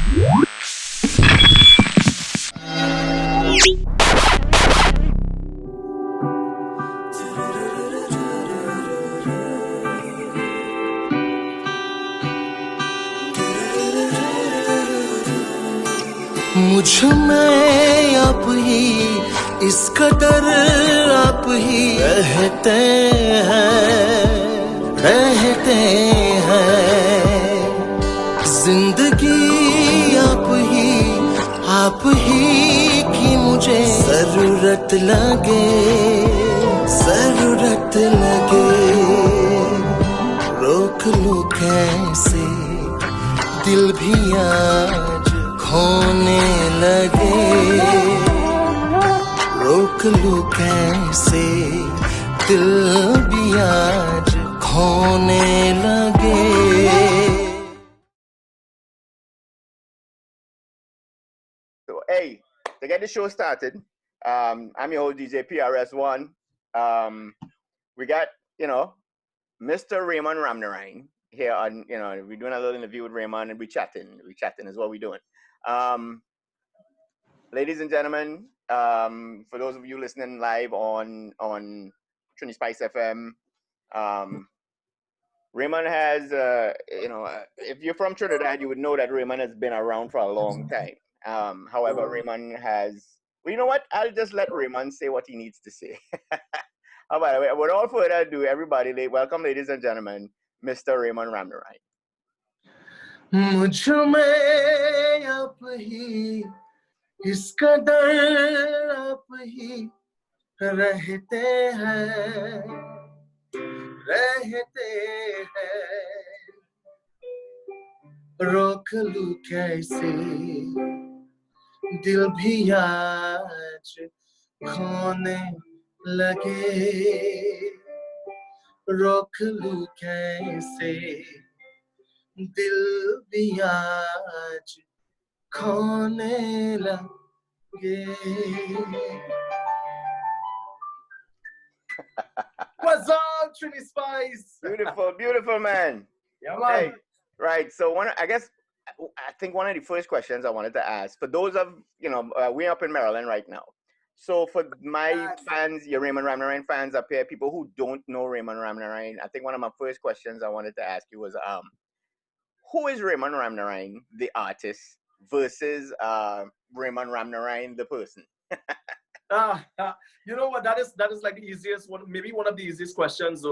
मुझ में आप ही इस कदर आप ही रहते हैं जिंदगी आप ही की मुझे जरूरत लगे रोक लूं कैसे दिल भी आज खोने लगे रोक लूं कैसे दिल भी आज खोने लगे. So hey, to get the show started, I'm your host DJ PRS1. We got Mr. Raymond Ramnarine here on, we're doing a little interview with Raymond and we're chatting is what we're doing. Ladies and gentlemen, for those of you listening live on TriniSpiceFM, Raymond has, if you're from Trinidad, you would know that Raymond has been around for a long time. However, Raymond has, well, you know what? I'll just let Raymond say what he needs to say. How about it? Without further ado, everybody, welcome, ladies and gentlemen, Mr. Raymond Ramnarine. मुझ में आप ही इस कदर आप ही रहते हैं रोक लूं कैसे दिल भी आज खोने लगे रोक लूं कैसे दिल भी आज खोने लगे. What's up, TriniSpice? Beautiful, man. Yeah, man. Hey, right. So I think one of the first questions I wanted to ask, for those of, we're up in Maryland right now. So for my fans, your Raymond Ramnarine fans up here, people who don't know Raymond Ramnarine, I think one of my first questions I wanted to ask you was, who is Raymond Ramnarine, the artist, versus Raymond Ramnarine, the person? You know what? That is like the easiest one, maybe one of the easiest questions,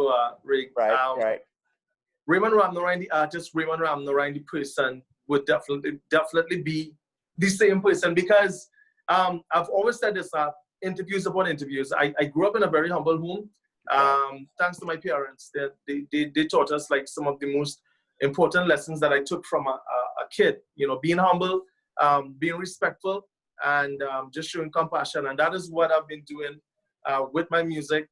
Rick. Right. Raymond Ramnarine, the artist, Raymond Ramnarine, the person, would definitely be the same person, because I've always said this, interviews upon interviews. I grew up in a very humble home. Thanks to my parents, they taught us like some of the most important lessons that I took from a kid. Being humble, being respectful, and just showing compassion. And that is what I've been doing with my music.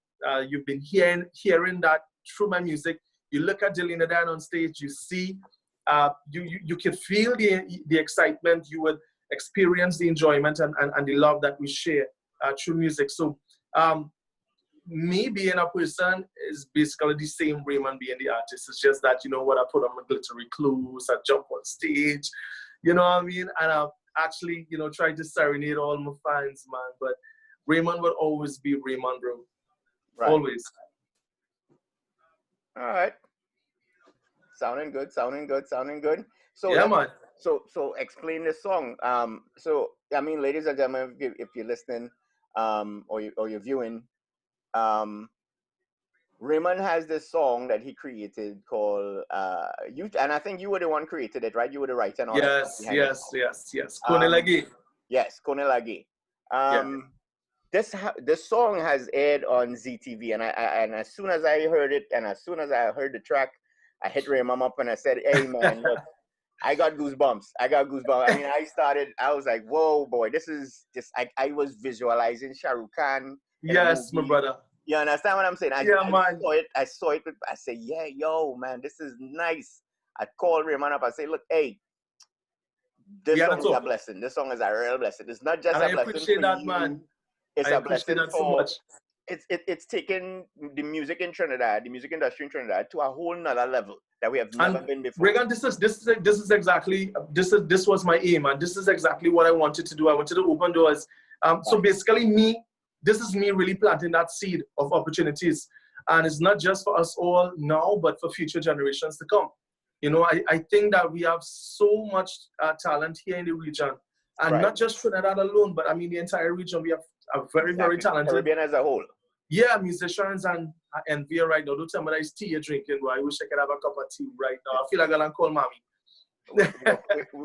You've been hearing that through my music. You look at Delina Dan on stage, you see, you can feel the excitement. You would experience the enjoyment and the love that we share through music. So me being a person is basically the same Raymond being the artist. It's just that, I put on my glittery clothes, I jump on stage, you know what I mean? And I actually, try to serenade all my fans, man. But Raymond will always be Raymond, bro. Right. Always. All right. Sounding good. So yeah, man. So explain this song. So I mean, ladies and gentlemen, if you're listening, or you're viewing, Raymond has this song that he created called and I think you were the one created it, right? You were the writer and all that. Yes. Khone Lage. Yes, Khone Lage. This song has aired on ZTV, and as soon as I heard it, and as soon as I heard the track, I hit Raymond up and I said, "Hey man, look, I got goosebumps. I mean, I was like, whoa, boy, this is just, I was visualizing Shah Rukh Khan. Yes, my brother. You understand what I'm saying? Man. I saw it. I said, yeah, yo, man, this is nice. I called Raymond up. I say, look, hey, this song is a blessing. This song is a real blessing. It's not just a blessing I appreciate for that, you. man. It's a blessing so much. it's taken the music in Trinidad, the music industry in Trinidad, to a whole nother level that we have never been before. Reagan, this was my aim, and this is exactly what I wanted to do. I wanted to open doors. So basically, this is me really planting that seed of opportunities, and it's not just for us all now, but for future generations to come. You know, I think that we have so much talent here in the region, and not just Trinidad alone, but I mean the entire region. We have a very talented Caribbean as a whole. Yeah, musicians and envy right now. Don't tell me that it's tea you're drinking, but I wish I could have a cup of tea right now. I feel like I'm gonna call mommy.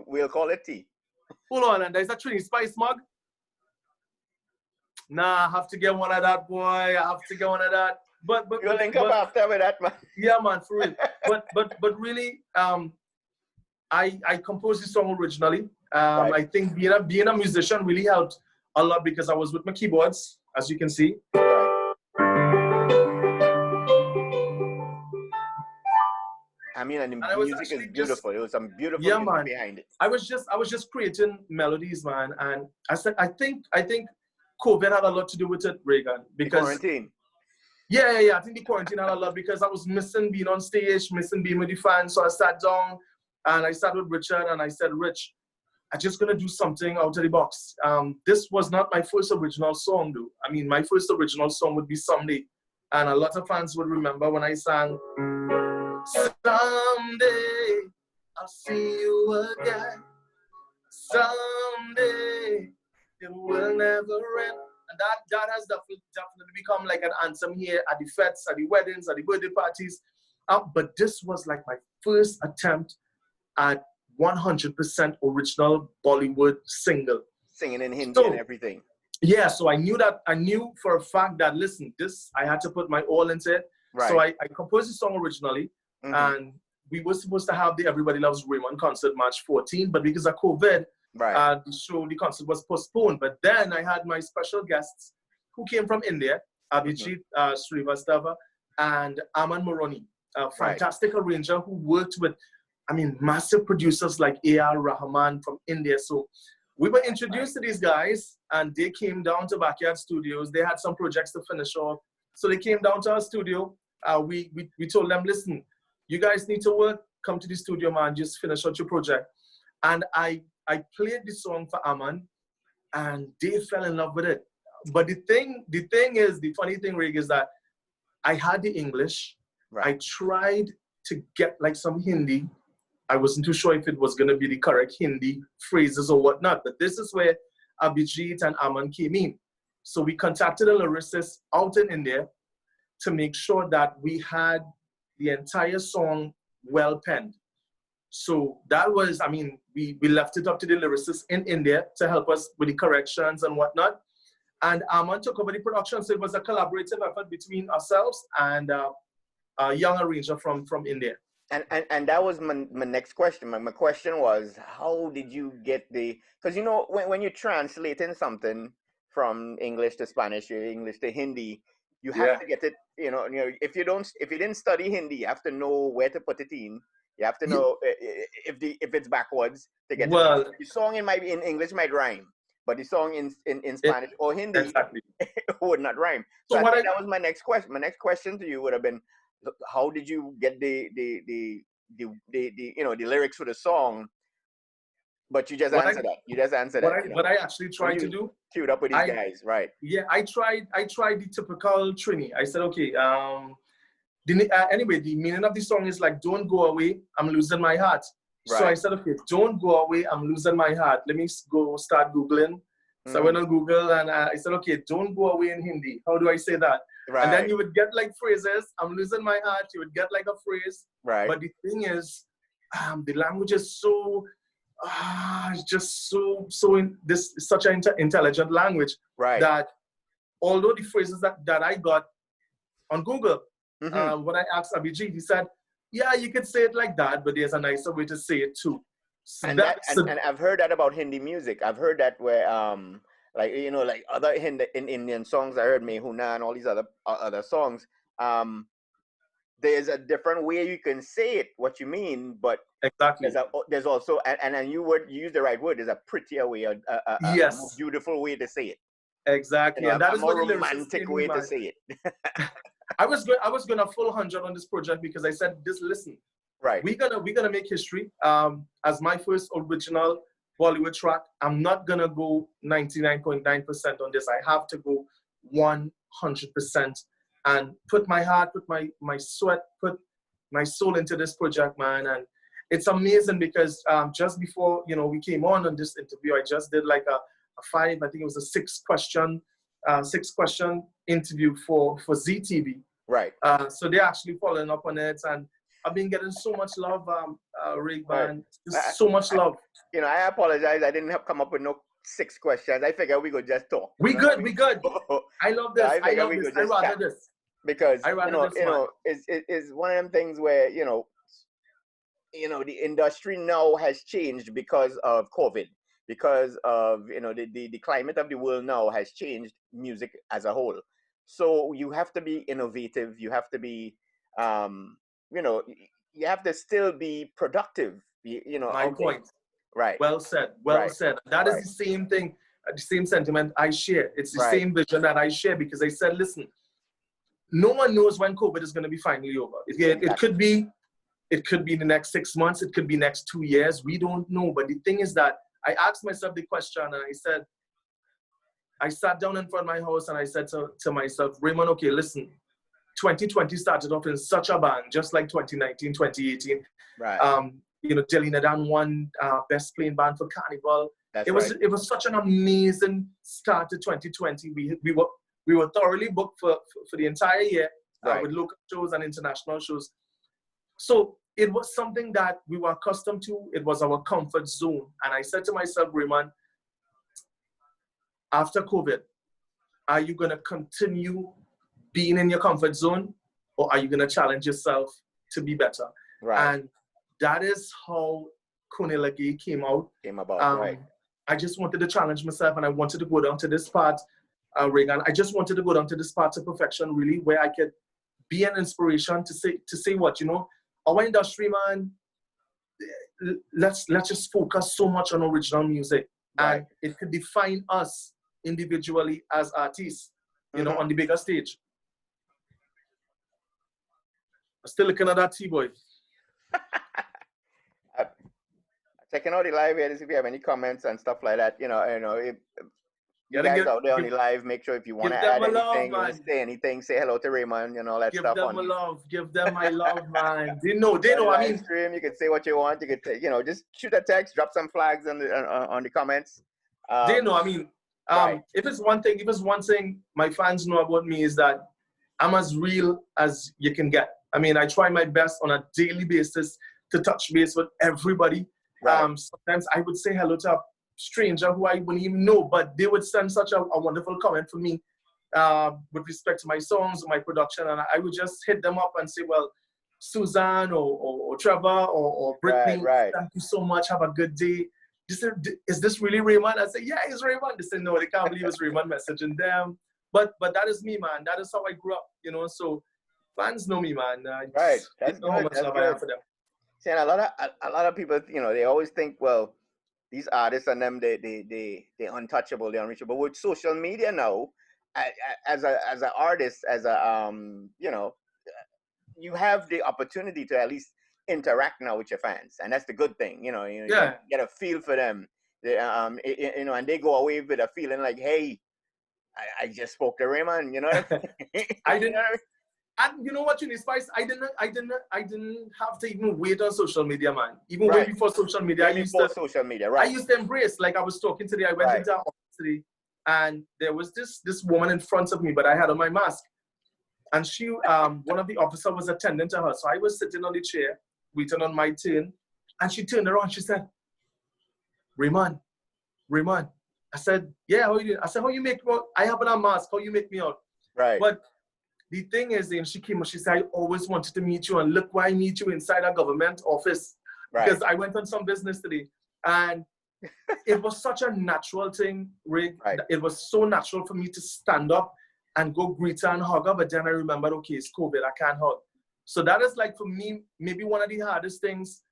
We'll call it tea. Hold on, and there's a TriniSpice mug. Nah, I have to get one of that, boy. I have to get one of that. But you'll link up after with that, man. Yeah, man, for real. but really, I composed this song originally. I think being a musician really helped a lot because I was with my keyboards, as you can see. I mean, and the music is beautiful. It was some beautiful music behind it. I was just creating melodies, man. And I think COVID had a lot to do with it, Reagan. Because the quarantine. Yeah. I think the quarantine had a lot because I was missing being on stage, missing being with the fans. So I sat down and I sat with Richard and I said, Rich, I'm just gonna do something out of the box. This was not my first original song, though. I mean, my first original song would be Someday. And a lot of fans would remember when I sang, someday I'll see you again. Someday it will never end. And that has definitely become like an anthem here at the fetes, at the weddings, at the birthday parties. But this was like my first attempt at 100% original Bollywood single. Singing in Hindi and everything. Yeah, so I knew for a fact that, listen, this, I had to put my all into it. Right. So I composed the song originally, and we were supposed to have the Everybody Loves Raymond concert March 14, but because of COVID, the concert was postponed. But then I had my special guests who came from India, Abhijit Srivastava and Aman Moroni, a fantastic arranger who worked with, I mean, massive producers like A.R. Rahman from India. So we were introduced to these guys, and they came down to Backyard Studios. They had some projects to finish off. So they came down to our studio. We told them, listen, you guys need to work. Come to the studio, man. Just finish out your project. And I played the song for Aman, and they fell in love with it. But the funny thing, Rig, is that I had the English. I tried to get like some Hindi. I wasn't too sure if it was going to be the correct Hindi phrases or whatnot, but this is where Abhijit and Aman came in. So we contacted a lyricist out in India to make sure that we had the entire song well penned. So that was, I mean, we left it up to the lyricist in India to help us with the corrections and whatnot. And Aman took over the production, so it was a collaborative effort between ourselves and a young arranger from India. And that was my next question. My question was, how did you get because you know, when you're translating something from English to Spanish or English to Hindi, you have to get it, you know, if you didn't study Hindi, you have to know where to put it in. You have to know if it's backwards to get it. The song in English might rhyme, but the song in Spanish or Hindi would not rhyme. So that was my next question. My next question to you would have been, how did you get the lyrics for the song? But you just answered that. You just answered that. What I actually tried to do, queued up with these guys, right? Yeah, I tried the typical Trini. I said, okay, anyway, the meaning of the song is like, don't go away, I'm losing my heart. Right. So I said, okay, don't go away, I'm losing my heart. Let me go start Googling. So I went on Google and I said, okay, don't go away in Hindi. How do I say that? Right. And then you would get like phrases. I'm losing my heart. You would get like a phrase. Right. But the thing is, the language is so, it's just so such an intelligent language. Right. That although the phrases that I got on Google, when I asked Abhijit, he said, yeah, you could say it like that, but there's a nicer way to say it too. So and I've heard that about Hindi music. I've heard that where like, you know, like other Indian songs, I heard Mehuna and all these other songs, there's a different way you can say it, what you mean, but there's also, and you use the right word, there's a prettier way, a more beautiful way to say it. Exactly, and that a is what more the lyricist romantic came way in to mind. say it. I was going a full 100 on this project because I said, "This listen, Right. we're gonna make history." As my first original Bollywood track, I'm not gonna go 99.9% on this. I have to go 100% and put my heart, put my sweat, put my soul into this project, man. And it's amazing because just before we came on this interview, I just did like a five, I think it was a six question interview for ZTV. Right. So they're actually following up on it, and I've been getting so much love, Rick, man. Just so much love. I apologize. I didn't have come up with no 6 questions. I figured we could just talk. We good. I love this. I love this. I rather this. Because it's one of them things where the industry now has changed because of COVID, because of the climate of the world now has changed music as a whole. So you have to be innovative. You have to be you have to still be productive. My point. Right. Well said. That is the same thing, the same sentiment I share. It's the same vision that I share because I said, listen, no one knows when COVID is going to be finally over. It could be in the next 6 months. It could be next 2 years. We don't know. But the thing is that I asked myself the question, and I said, I sat down in front of my house and I said to myself, Raymond, okay, listen, 2020 started off in such a bang, just like 2019, 2018. Right. Delhi Nadan won Best Playing Band for Carnival. It was such an amazing start to 2020. We were thoroughly booked for the entire year with local shows and international shows. So it was something that we were accustomed to. It was our comfort zone. And I said to myself, Raymond, after COVID, are you going to continue being in your comfort zone, or are you going to challenge yourself to be better? Right. And that is how Khone Lage came about. Right. I just wanted to challenge myself, and I wanted to go down to this part, Reagan. I just wanted to go down to this part of perfection, really, where I could be an inspiration to say what, our industry, man, let's just focus so much on original music. Right. And it could define us individually as artists, on the bigger stage. I'm still looking at that T-boy. Checking out the live here to see if you have any comments and stuff like that. If you guys out there on the live, make sure if you want to add anything, you want to say anything, say hello to Raymond, all that stuff. Give them my love, man. They know. I mean, stream, you can say what you want. You could, just shoot a text, drop some flags on the comments. They know. I mean, if it's one thing my fans know about me is that I'm as real as you can get. I mean, I try my best on a daily basis to touch base with everybody. Right. Sometimes I would say hello to a stranger who I wouldn't even know, but they would send such a wonderful comment for me with respect to my songs or my production, and I would just hit them up and say, well, Suzanne or Trevor or Brittany, thank you so much, have a good day. They said, is this really Raymond? I said, yeah, it's Raymond. They said, no, they can't believe it's Raymond messaging them. But that is me, man. That is how I grew up, so fans know me, man. Right, that's good. How much love I have for them. See, and a lot of people, they always think, well, these artists and them, they're untouchable, they're unreachable. With social media now, as an artist, you have the opportunity to at least interact now with your fans, and that's the good thing. You get a feel for them, and they go away with a feeling like, hey, I just spoke to Raymond. I didn't. And you know what, TriniSpice? I didn't have to even wait on social media, man. Even way before social media, I used to embrace. Like I was talking today, I went into our office today, and there was this woman in front of me, but I had on my mask, and she, one of the officers was attending to her, so I was sitting on the chair, waiting on my turn, and she turned around. She said, Raymond. I said, yeah, how you doing? I said, how you make me out? I have on a mask. How you make me out? Right. But the thing is, then she came and she said, I always wanted to meet you, and look why I meet you inside a government office. Right. Because I went on some business today, and it was such a natural thing, Rick. Right. It was so natural for me to stand up and go greet her and hug her, but then I remembered, okay, it's COVID, I can't hug. So that is like, for me, maybe one of the hardest things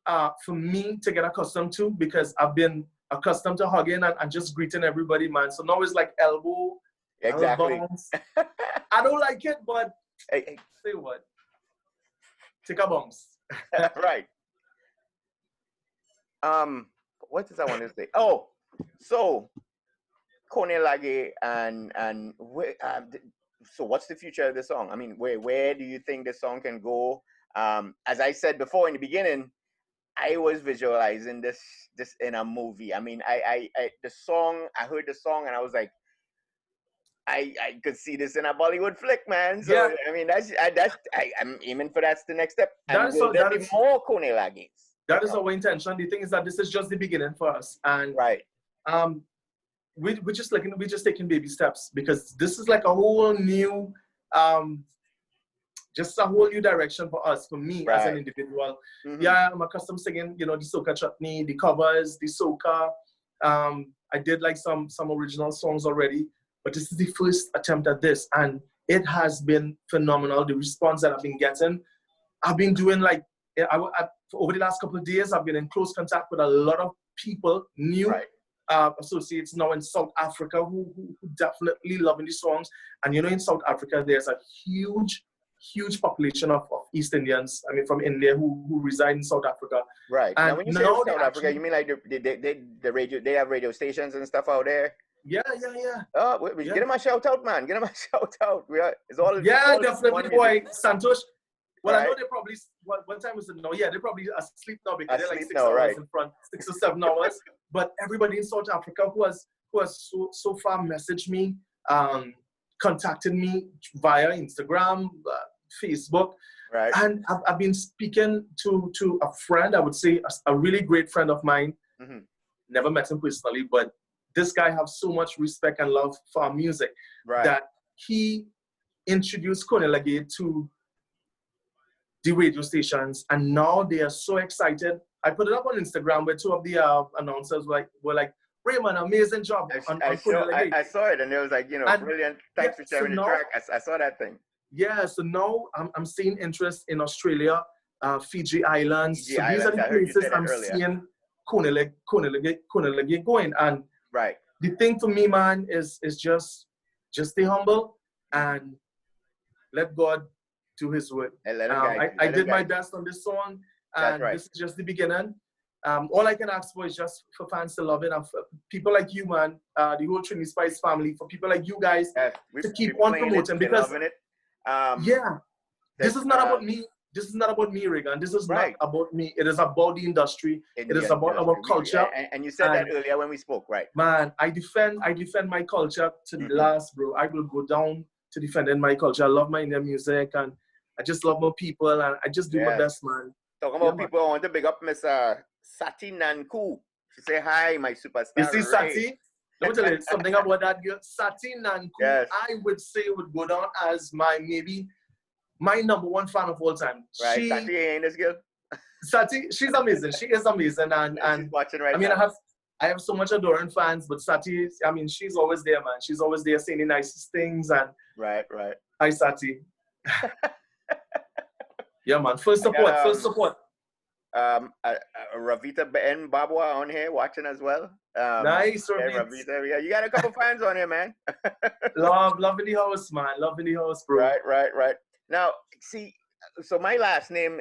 for me to get accustomed to, because I've been accustomed to hugging and just greeting everybody, man. So now it's like elbow bounce. I don't like it, but hey. Say what? Take a bounce. Right. What did I want to say? Oh, so Khone Lage and where, so what's the future of the song? I mean, where do you think the song can go? As I said before in the beginning, I was visualizing this in a movie. I mean, I the song, I heard the song and I was like, I could see this in a Bollywood flick, man. So yeah. I mean, I'm aiming for that's the next step. And will there be more Khone Lages? That is our intention. The thing is that this is just the beginning for us, and right. We're just taking baby steps, because this is like a whole new, just a whole new direction for us, for me as an individual. Mm-hmm. Yeah, I'm accustomed singing, the soca chutney, the covers, the soca. I did like some original songs already, but this is the first attempt at this, and it has been phenomenal. The response that I've been getting, I've been doing like, over the last couple of days, I've been in close contact with a lot of people, new associates now in South Africa who definitely loving these songs. And in South Africa, there's a huge population of East Indians, I mean, from India who reside in South Africa. Right. And now when you say South Africa, you mean like the radio, they have radio stations and stuff out there? Yeah. Oh, get him a shout out, man. Get him a shout out. It's all. Yeah, definitely, boy. Santosh. Well, I know they probably, what time is it now? Yeah, they're probably asleep now, because they're like 6 hours in front, 6 or 7 hours. But everybody in South Africa who has so far messaged me, contacted me via Instagram, Facebook. Right. And I've been speaking to a friend, I would say a really great friend of mine. Mm-hmm. Never met him personally, but this guy has so much respect and love for our music that he introduced Khone Lage to the radio stations, and now they are so excited. I put it up on Instagram where two of the announcers were like, Raymond, amazing job. I saw it, and it was like, brilliant. Thanks for sharing the track. I saw that thing. Yeah, so now I'm seeing interest in Australia, Fiji Islands. So these are the places I'm seeing Khone Lage going. And the thing for me, man, is just stay humble and let God do his work. I did my best on this song, and this is just the beginning. All I can ask for is just for fans to love it, and for people like you, man, the whole TriniSpice family, for people like you guys to keep on promoting, because this is not about me. This is not about me, Regan. This is not about me. It is about the industry. It is about our culture. And you said that earlier when we spoke, right? Man, I defend my culture to the last, bro. I will go down to defending my culture. I love my Indian music, and I just love my people, and I just do my best, man. Talking about people, I want to big up Miss Sati Nanku. She say, hi, my superstar. You see, Sati? Let me tell you something about that girl. Sati Nanku, I would say would go down as my #1 fan of all time. Right, Sati ain't this girl? Sati, she's amazing. She is amazing. And she's watching right now. I have so much adoring fans, but Sati, she's always there, man. She's always there saying the nicest things. And Right. Hi, Sati. Yeah, man. First support. Ravita Ben Babwa on here watching as well. Nice, Ravita. Yeah, you got a couple fans on here, man. Love in the house, man. Love in the house, bro. Right. Now, see, so my last name,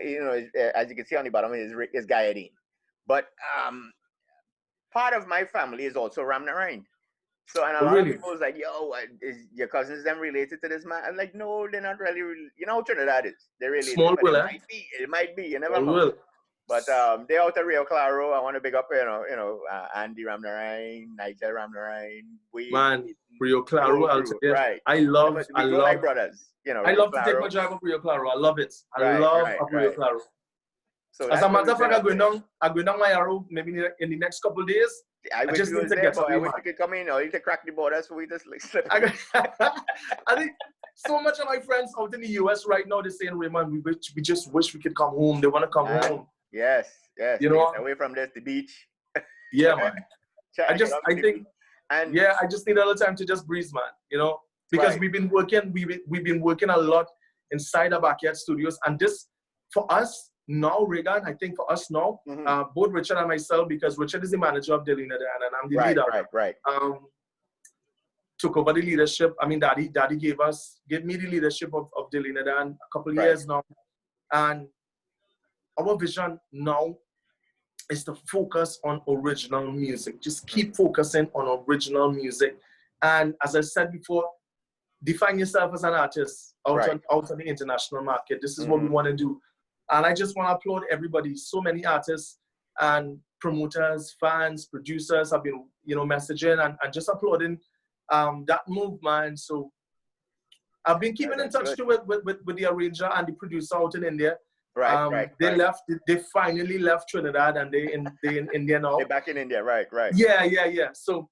as you can see on the bottom, is Gayadeen. But part of my family is also Ramnarine. So, and a lot of people was like, yo, is your cousins them related to this man? I'm like, no, they're not really. You know how Trinidad is. They're really small. It might be. You never know. But they're out of Rio Claro. I want to big up, Andy Ramnarine, Nigel Ramnarine. Man, Rio Claro. Right. I love my brothers. I love to take my drive up Rio Claro. I love it. I love Rio Claro. So as a matter of fact, I'm going down my arrow maybe in the next couple of days. I wish you could come in, or you could crack the border so we just slip. I think so much of my friends out in the US right now, they're saying, Raymond, we just wish we could come home. They want to come home. Yes. Away from this, the beach. Yeah, man. I just need a little time to just breathe, man. Because we've been working a lot inside our backyard studios, and this for us now, Regan, I think for us now, both Richard and myself, because Richard is the manager of Delina Dan and I'm the leader. Right. Took over the leadership. I mean, Daddy gave me the leadership of Delina Dan a couple of years now. And our vision now is to focus on original music. Just keep focusing on original music. And as I said before, define yourself as an artist out on the international market. This is what we want to do. And I just want to applaud everybody. So many artists and promoters, fans, producers have been, messaging and just applauding that move, man. So I've been keeping in touch with the arranger and the producer out in India. They finally left Trinidad and they in India now. They're back in India, right. Yeah. So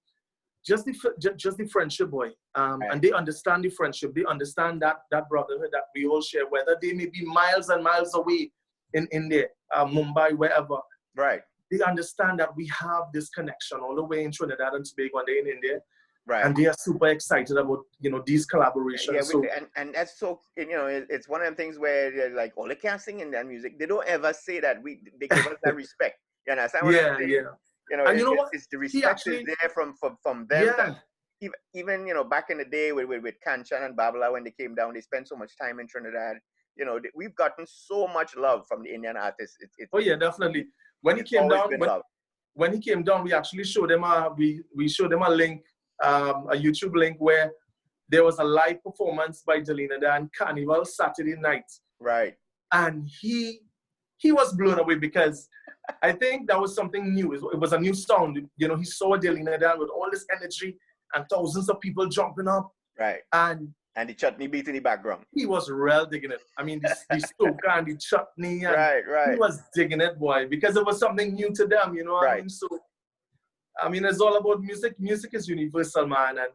just the friendship, boy. And they understand the friendship. They understand that brotherhood that we all share, whether they may be miles and miles away in India, Mumbai, wherever. Right. They understand that we have this connection all the way in Trinidad and Tobago and they in India. Right. And they are super excited about, these collaborations. And that's so, it's one of them things where they're like, oh, they can't sing in their music. They don't ever say that. They give us that respect. You understand what I'm saying? Yeah. It's the respect is there from them. Yeah. Even back in the day with Kanchan and Babla, when they came down, they spent so much time in Trinidad. We've gotten so much love from the Indian artists. Definitely. When he came down, we actually showed them we showed them a link, a YouTube link where there was a live performance by Delina Dan Carnival Saturday night. Right. And he was blown away because I think that was something new. It was a new sound. He saw Delina Dan with all this energy and thousands of people jumping up. Right. And the chutney beat in the background. He was real digging it. I mean, the soca and the chutney. And right. He was digging it, boy, because it was something new to them, what I mean? So, I mean, it's all about music. Music is universal, man. And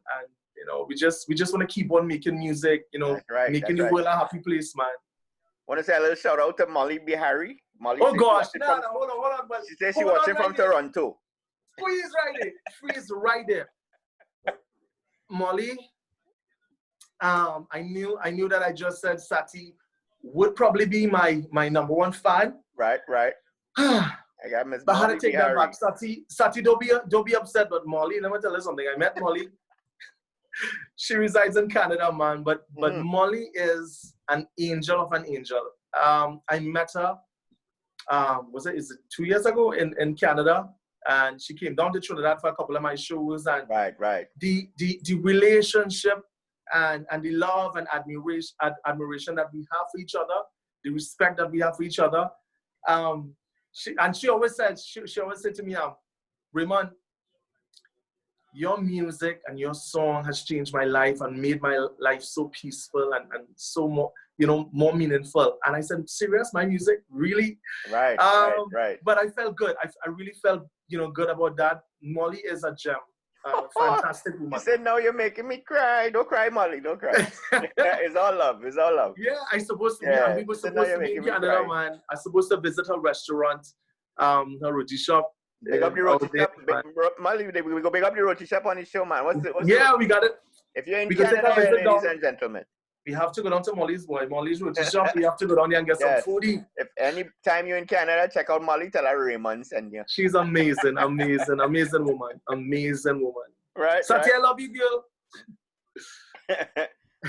we just want to keep on making music, making the world a happy place, man. Want to say a little shout out to Molly Bihari. Molly, hold on. But she says she's watching from Toronto. Freeze right there. Molly, I knew that I just said Sati would probably be my number one fan. Right. I got Miss. But I had to take that back. Sati, don't be upset. But Molly, let me tell you something. I met Molly. She resides in Canada, man. But Molly is an angel of an angel. I met her. Is it 2 years ago in Canada? And she came down to Trinidad for a couple of my shows. And right. The relationship and the love and admiration that we have for each other, the respect that we have for each other. She always said to me, Raymond, your music and your song has changed my life and made my life so peaceful and so more meaningful. And I said, serious, my music? Really? Right. But I felt good. I really felt, good about that. Molly is a gem. Fantastic woman. You said, no, you're making me cry. Don't cry, Molly. Don't cry. It's all love. Yeah, I supposed to be. We were supposed to be in Canada, man. I supposed to visit her restaurant, her roti shop. Big up the roti shop. Molly, we go big up the roti shop on the show, man. We got it. If you're in Canada, ladies and gentlemen, we have to go down to Molly's roti shop. We have to go down there and get some foodie. If any time you're in Canada, check out Molly. Tell her Raymond send you. She's amazing woman. Right. Sati, I love you, girl.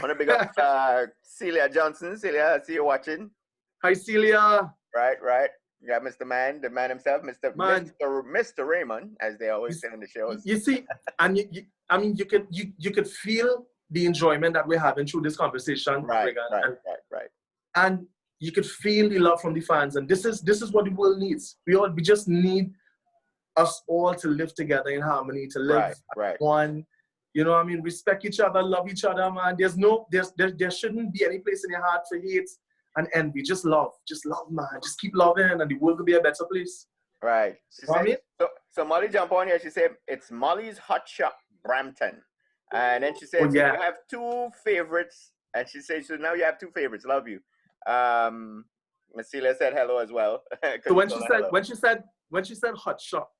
Want to big up Celia Johnson. Celia, I see you watching. Hi, Celia. Right. You got the man himself, Mr. Raymond, as they always say in the shows. You see, and you could feel the enjoyment that we're having through this conversation. Right. And you could feel the love from the fans, and this is what the world needs. We just need us all to live together in harmony, to live one. Respect each other, love each other, man. There shouldn't be any place in your heart for hate and envy. Just love, man. Just keep loving, and the world will be a better place. Right. So Molly jump on here. She said it's Molly's Hot Shop, Brampton, and then she said you have two favorites, and she said so now you have two favorites. Love you. Miss Celia said hello as well. So when she said hot shop,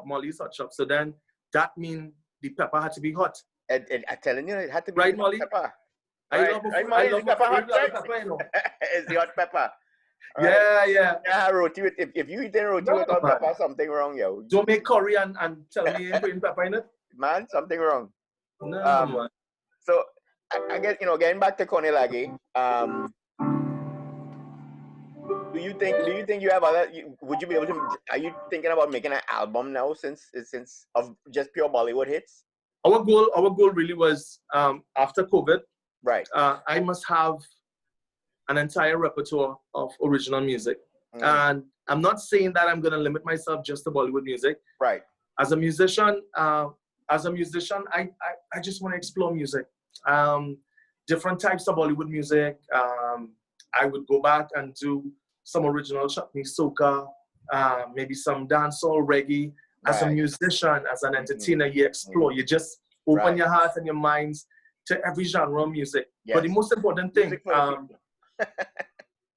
Molly's Hot Shop. So then that means the pepper had to be hot. I'm telling you, it had to be right, Molly. Pepper. I love Molly, the pepper hot. It's the hot pepper. All right. Yeah. Yeah, roti with, if you eating roti No, without man. pepper, something wrong, yo. Don't make curry and tell me you ain't putting pepper in it. Man, something wrong. No, man. So I guess, getting back to Khone Lage, do you think you have would you be able to, are you thinking about making an album now since of just pure Bollywood hits? Our goal really was, after COVID, Right. I must have an entire repertoire of original music. Mm. And I'm not saying that I'm going to limit myself just to Bollywood music. Right. As a musician, I just want to explore music. Different types of Bollywood music. I would go back and do some original chutney soca, maybe some dancehall, reggae. As a musician, as an entertainer, you explore. You just open your heart and your minds to every genre of music. Yes. But the most important thing,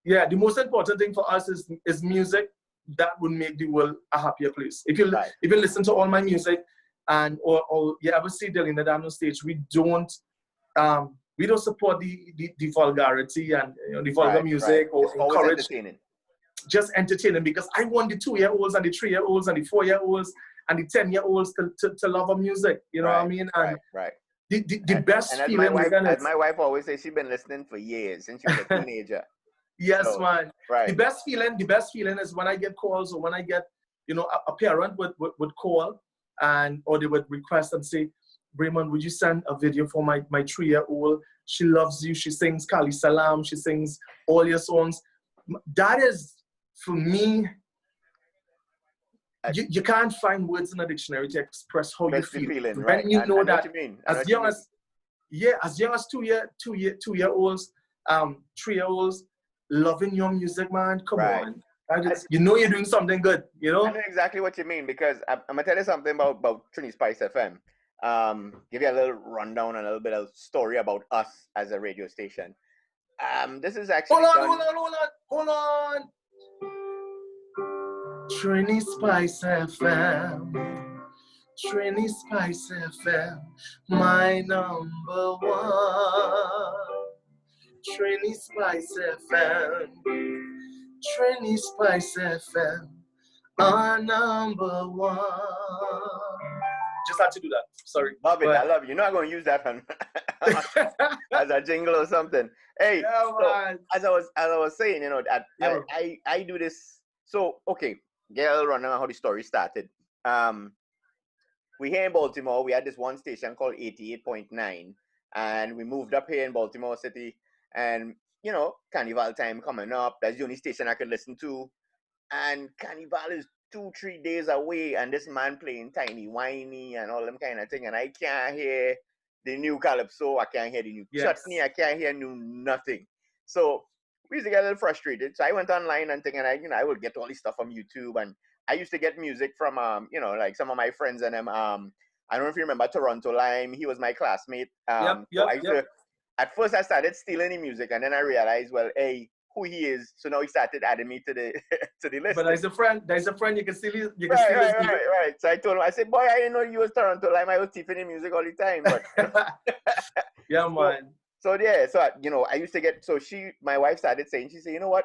the most important thing for us is music that would make the world a happier place. If you listen to all my music, and or you ever see Delina down on stage, we don't support the vulgarity and the vulgar music or it's encourage entertaining. Just entertaining, because I want the 2-year-olds and the 3-year-olds and the 4-year-olds and the 10-year-olds to love our music. You know what I mean? And the best feeling. As my wife always says, she's been listening for years since she was a teenager. Yes, so, man. Right. The best feeling is when I get calls, or when I get, a parent would call or they would request and say, Raymond, would you send a video for my 3-year-old? She loves you. She sings Kali Salam. She sings all your songs. That is, for me, you can't find words in a dictionary to express how you feel. Feeling, when right. you know that as young as 2-year-olds, 3-year-olds loving your music, man. Come on. You're doing something good, I know exactly what you mean, because I'm gonna tell you something about TriniSpiceFM. Give you a little rundown, a little bit of story about us as a radio station. This is actually hold on. TriniSpiceFM, my number one. TriniSpiceFM, our number one. Just had to do that. Sorry. Love it. I love it. You're not going to use that one as a jingle or something. Hey, as I was saying, I do this. So, okay, get a little run on how the story started. We here in Baltimore, we had this one station called 88.9, and we moved up here in Baltimore City, and Carnival time coming up. That's the only station I could listen to, and Carnival is 2-3 days away, and this man playing Tiny Whiny and all them kind of thing, and I can't hear the new Calypso, I can't hear the new Chutney, I can't hear new nothing. So we used to get a little frustrated. So I went online and thinking, I would get all this stuff from YouTube, and I used to get music from like some of my friends and them. I don't know if you remember Toronto Lime. He was my classmate. At first I started stealing the music, and then I realized, well, hey, who he is. So now he started adding me to the list. But there's a friend you can steal his right. So I told him, I said, boy, I didn't know you was Toronto Lime. I was thieving the music all the time. But yeah, man. So I used to get, my wife started saying, she said, you know what?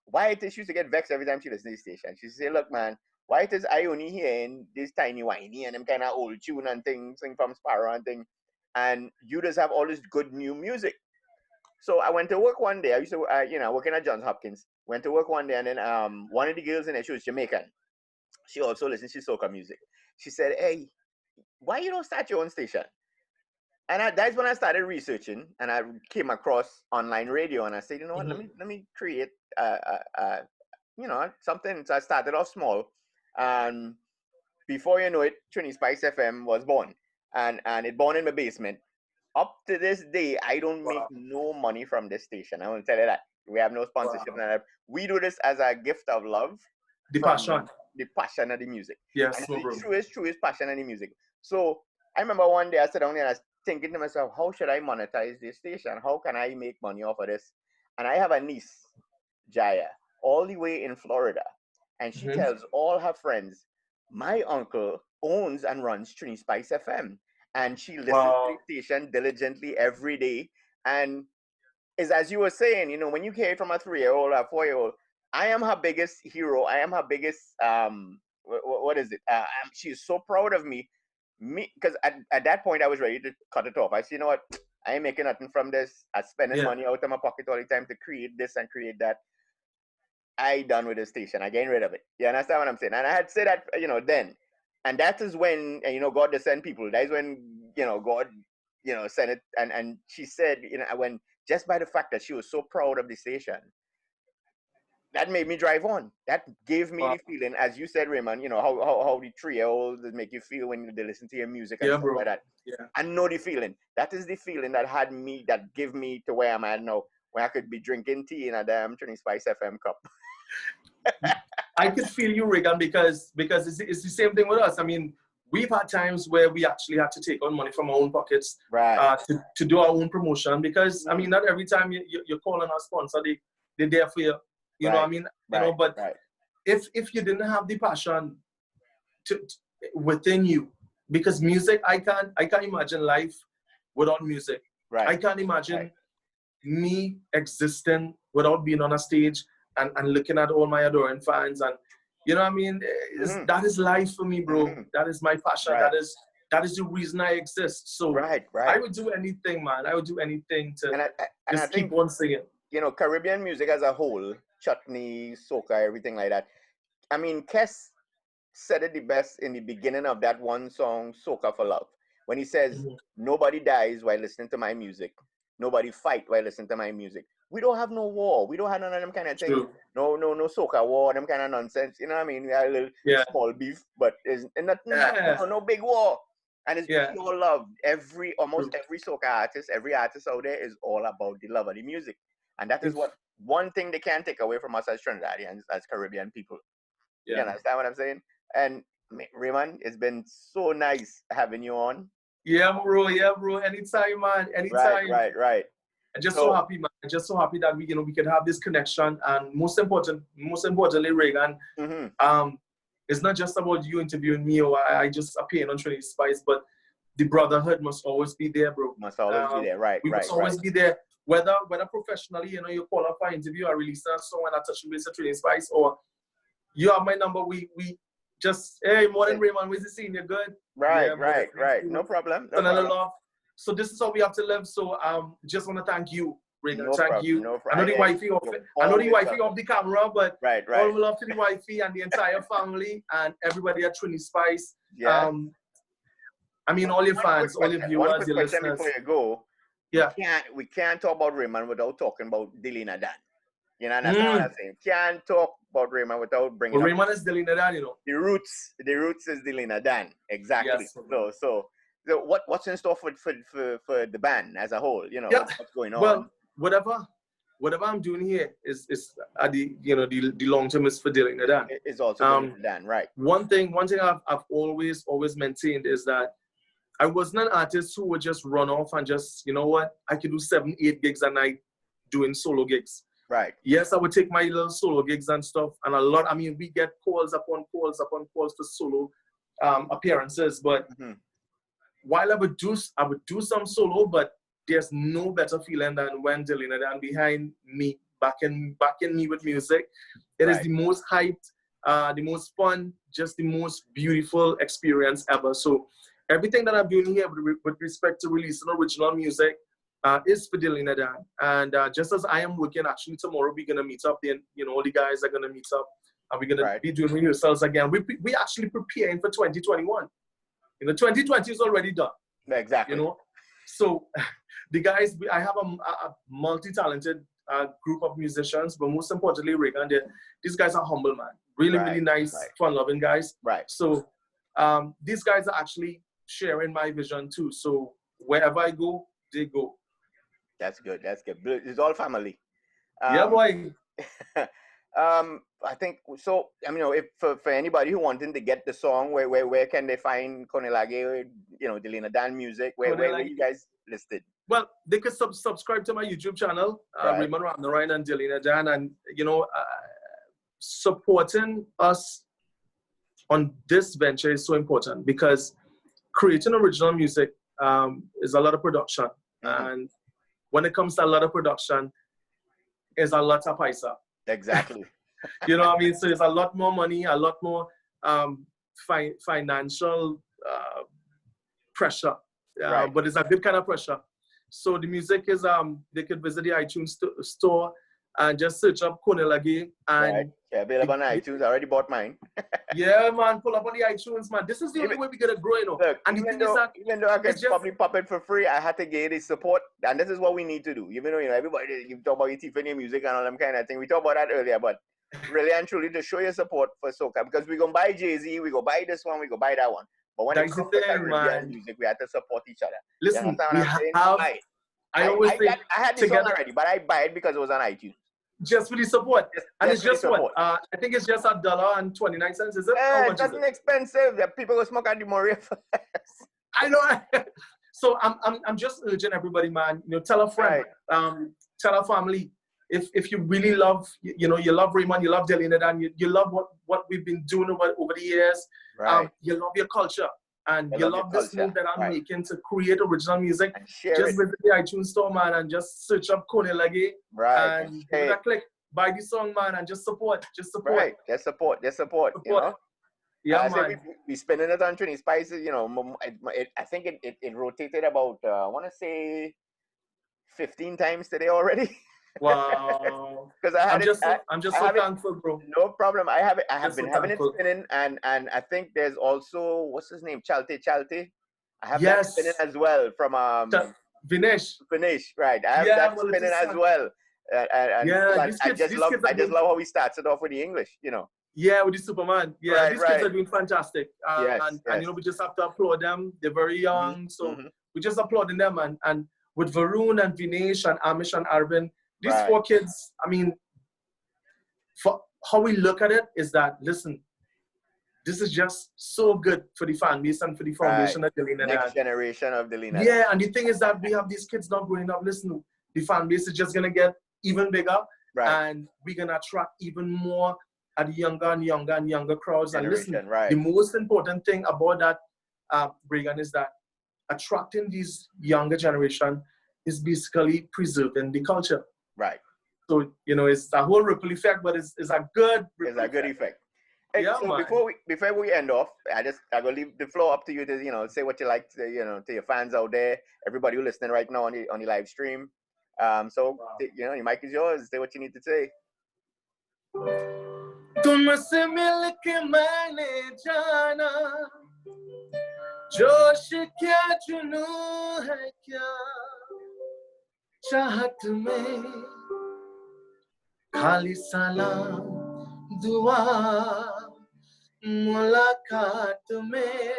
Why it is she used to get vexed every time she listens to the station. She said, look, man, why it is I only hearing this Tiny Whiny and them kind of old tune and things, sing from Sparrow and thing, and you just have all this good new music. So I went to work one day. I used to, working at Johns Hopkins. Went to work one day, and then one of the girls in there, she was Jamaican. She also listens to soca music. She said, hey, why you don't start your own station? And that's when I started researching, and I came across online radio, and I said, you know what, let me create something. So I started off small, and before you know it, TriniSpiceFM was born, and it born in my basement. Up to this day, I don't make no money from this station. I want to tell you that. We have no sponsorship. Wow. We do this as a gift of love. The passion of the music. Yes, and the truest passion of the music. So I remember one day I sat down and I was thinking to myself, how should I monetize this station? How can I make money off of this? And I have a niece, Jaya, all the way in Florida. And she tells all her friends, my uncle owns and runs TriniSpiceFM. And she listens to the station diligently every day. And is, as you were saying, when you hear it from a 3-year-old or a 4-year-old, I am her biggest hero. I am her biggest what is it? She's so proud of me. Because at that point I was ready to cut it off. I said, you know what? I ain't making nothing from this. I'm spending money out of my pocket all the time to create this and create that. I done with the station. I getting rid of it. You understand what I'm saying? And I had said that, then. And that is when, God does send people. That is when, God, sent it. And she said, when just by the fact that she was so proud of the station, that made me drive on. That gave me the feeling, as you said, Raymond, how the 3-year-olds make you feel when they listen to your music and stuff like that. Yeah. I know the feeling. That is the feeling that gave me to where I'm at now, where I could be drinking tea in a damn TriniSpiceFM cup. I could feel you, Regan, because it's the same thing with us. I mean, we've had times where we actually had to take on money from our own pockets to do our own promotion, because, I mean, not every time you're calling our sponsor, they're there for you. You know what I mean? But if you didn't have the passion within you, because music, I can't imagine life without music. Right. I can't imagine me existing without being on a stage and looking at all my adoring fans, and you know what I mean? That is life for me, bro. That is my passion. That is the reason I exist. So I would do anything, man. I would do anything to just keep on singing. Caribbean music as a whole, chutney, soca, everything like that. I mean, Kes said it the best in the beginning of that one song, Soca for Love, when he says, nobody dies while listening to my music. Nobody fight while listening to my music. We don't have no war. We don't have none of them kind of things. No soca war, them kind of nonsense. You know what I mean? We had a little small beef, but it's no big war. And it's pure love. Almost every soca artist, every artist out there is all about the love of the music. And that is one thing they can't take away from us as Trinidadians, as Caribbean people. You understand what I'm saying? And Raymond, it's been so nice having you on. Yeah, bro. Anytime, man. Anytime. Right. I'm just so happy, man. I'm just so happy that we can have this connection. And most importantly, Regan, it's not just about you interviewing me or I just appearing on TriniSpice, but the brotherhood must always be there, bro. Must always be there, right? We must always be there. Whether professionally, you call up for an interview or release a song and I touch base at TriniSpice, or you have my number, we just, hey, morning, Raymond, where's the scene? You good? Right. No problem. So this is how we have to live. So just want to thank you, Regan. No thank problem, you. No I know the wifey off the camera, but right. all love to the wifey and the entire family and everybody at TriniSpice. Yeah. I mean, all your fans, all your viewers, your listeners. Before you go, we can't talk about Raymond without talking about Delina Dan. You know, that's what I'm saying. Can't talk about Raymond without bringing up. Raymond is Delina Dan, The roots is Delina Dan. Exactly. Yes. So what's in store for the band as a whole? What's going on? Well, whatever I'm doing here is the long term is for Delina Dan. It's also Delina Dan, right? One thing I've always maintained is that I wasn't an artist who would just run off and just, you know what, I could do 7-8 gigs a night doing solo gigs. Right. Yes, I would take my little solo gigs and stuff, and we get calls upon calls for solo appearances. But while I would do some solo, but there's no better feeling than when Delina Dan behind me, backing me with music. It is the most hyped, the most fun, just the most beautiful experience ever. So everything that I'm doing here with respect to releasing original music is for Delina Dan. And just as I am working, actually tomorrow we're gonna meet up. Then all the guys are gonna meet up, and we're gonna be doing rehearsals again. We actually preparing for 2021. 2020 is already done. Exactly. So the guys, I have a multi-talented group of musicians, but most importantly, Regan, these guys are humble, man. Really nice, fun-loving guys. Right. So these guys are actually sharing my vision too. So wherever I go, they go. That's good. It's all family. Yeah, boy. I think so. I mean, if for anybody who wanting to get the song, where can they find Khone Lage? Delina Dan music. Where are you guys listed? Well, they could subscribe to my YouTube channel, Raymond Ramnarine and Delina Dan, and supporting us on this venture is so important, because creating original music is a lot of production, and when it comes to a lot of production, is a lot of paisa. Exactly. You know what I mean? So it's a lot more money, a lot more financial pressure, Right. but it's a good kind of pressure. So the music is they could visit the iTunes store and just search up Khone Lage and Right. Yeah, available on iTunes. I already bought mine. yeah, man, pull up on the iTunes, man. This is the only way we're gonna grow, you know. Look, And the thing is that even though I could it's just probably pop it for free, I had to get the support, and this is what we need to do. Even though everybody, you talk about your Tiffany music and all them kind of thing. We talked about that earlier, but really and truly to show your support for soca, because we gonna buy Jay-Z, we go buy this one, we go buy that one. But when it that's the comes to thing, Caribbean man. music, we have to support each other. Listen, you understand we what I'm saying? have. Buy it. I always say I had the song already, but I buy it because it was on iTunes. just for the support. And it's just support. what? I think it's just $1.29, is it? How much It doesn't expensive. People go smoke at the Moria first. I know. So I'm just urging everybody, man. You know, tell a friend, tell a family. If you really love, you know, you love Raymond, you love Delina, and you love what we've been doing over the years. Right. You love your culture. And you love this move that I'm making to create original music. Just visit the iTunes store, man, and just search up Khone Lage. Right. And give it a click. Buy the song, man, and just support. Just support. Right. Just support. You know? Yeah, man. So we spinning it on TriniSpice. You know, I think it rotated about, I want to say 15 times today already. Wow. Because I'm just so thankful, bro. No problem. I have been having thankful. it spinning, and I think there's also, what's his name, Chalte. I have that spinning as well from Vinesh, right? I have that spinning as well. I just love how we started off with the English, you know. Yeah, with the Superman. Yeah, these kids are doing fantastic. Yes. And you know, we just have to applaud them. They're very young, so we just applauding them. And with Varun and Vinesh and Amish and Arvin, these 4 kids, I mean, for how we look at it is that, listen, this is just so good for the fan base and for the foundation of Delina. Next generation of Delina. Yeah, and the thing is that we have these kids now growing up. Listen, the fan base is just going to get even bigger. And we're going to attract even more at the younger and younger and younger crowds. And listen, the most important thing about that, Reagan, is that attracting these younger generation is basically preserving the culture. Right. So, you know, it's a whole ripple effect, but it's a good effect. Hey, yeah, so before we end off, I gonna leave the floor up to you to, you know, say what you like to, you know, to your fans out there, everybody who's listening right now on the live stream. You know, your mic is yours. Say what you need to say. तुमसे मिलके मैंने जाना जोश क्या जुनू है क्या चाहत में खाली सलाम दुआ मुलाकात में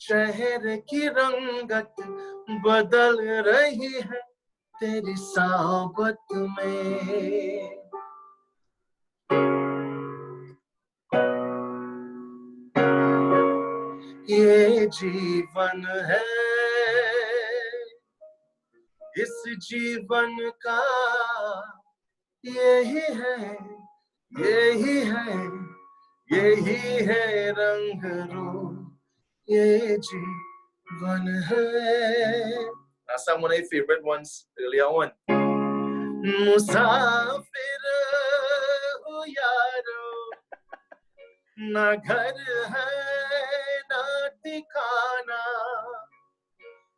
चेहरे की रंगत बदल रही है तेरी सोबत में ये जीवन है इस जीवन का यही है रंग रूप ये जीवन है. That's one of my favorite ones earlier on. मुसाफिर हो यारो ना घर है ना ठिकाना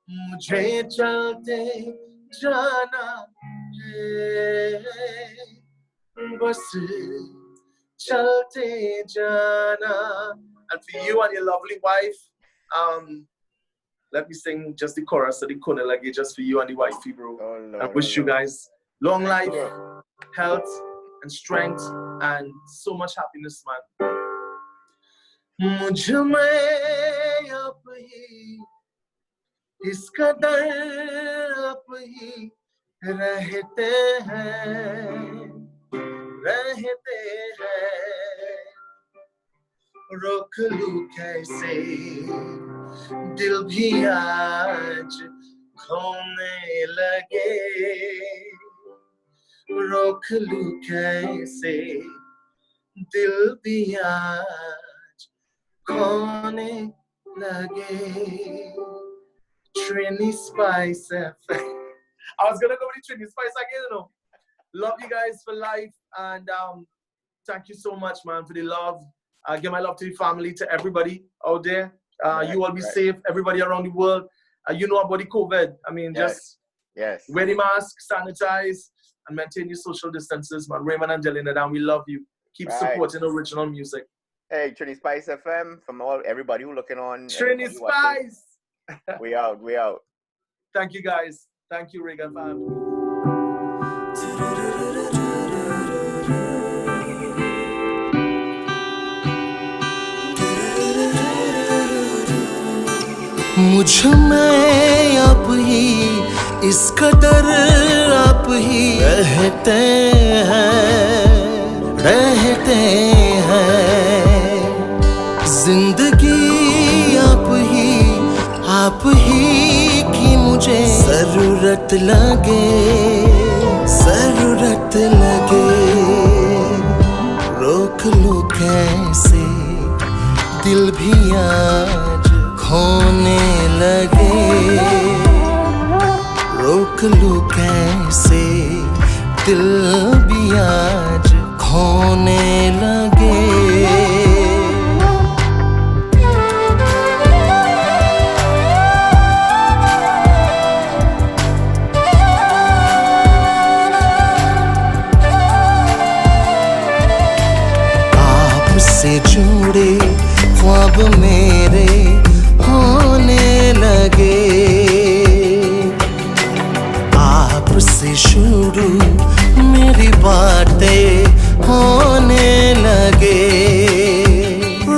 मुझे चलते जाना है बस चलते जाना. And for you and your lovely wife, let me sing just the chorus of the Khone Lage just for you and the wifey, bro. I wish you guys long life, health, and strength, and so much happiness, man. मुझ में अब ही इस कदर अब ही रहते हैं रोक लूं कैसे दिल भी आज खोने लगे रोक लूं कैसे दिल भी आज खोने लगे. TriniSpiceFM. I was gonna go with TriniSpice again, you know. Love you guys for life. And thank you so much, man, for the love. Give my love to the family, to everybody out there. You all be safe, everybody around the world. You know about the COVID. I mean, just wear the mask, sanitize, and maintain your social distances, man. Raymond and Delina, down. We love you. Keep supporting original music. Hey, TriniSpiceFM, from everybody who looking on. TriniSpice. We out. Thank you, guys. Thank you, Reagan family. मुझ में आप ही इस कदर आप ही रहते हैं जिंदगी आप ही की मुझे जरूरत लगे रोक लो कैसे दिल भी आज खोने लगे रोक लूं कैसे दिल भी आज खोने लगे आपसे जुड़े ख्वाब मेरे होने लगे आपसे शुरू मेरी बातें होने लगे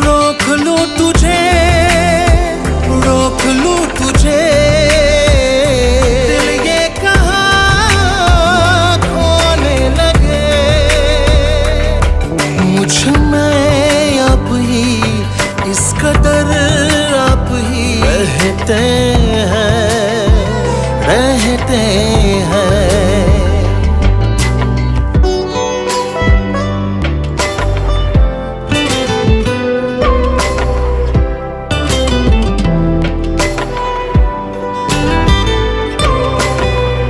रोक लूं तुझे दिल ये कहाँ खोने लगे मुझ में आप ही इस कदर आप ही रहते हैं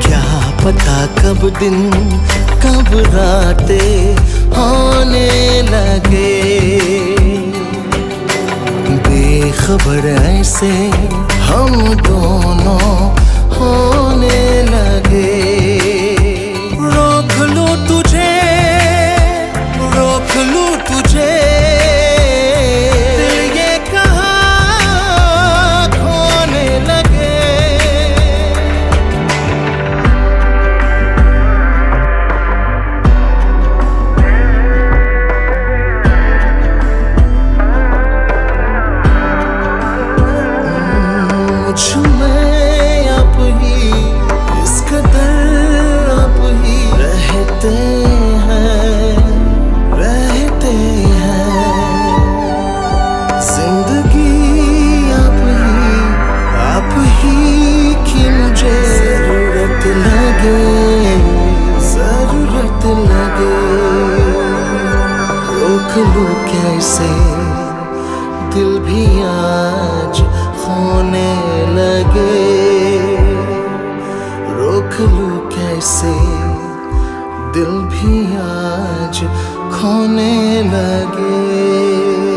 क्या पता कब दिन कब रातें होने लगे बेखबर ऐसे हम दोनों होने लगे रोक लूं तुझे दिल ये कहाँ खोने लगे कैसे दिल भी आज खोने लगे रोक लूं कैसे दिल भी आज खोने लगे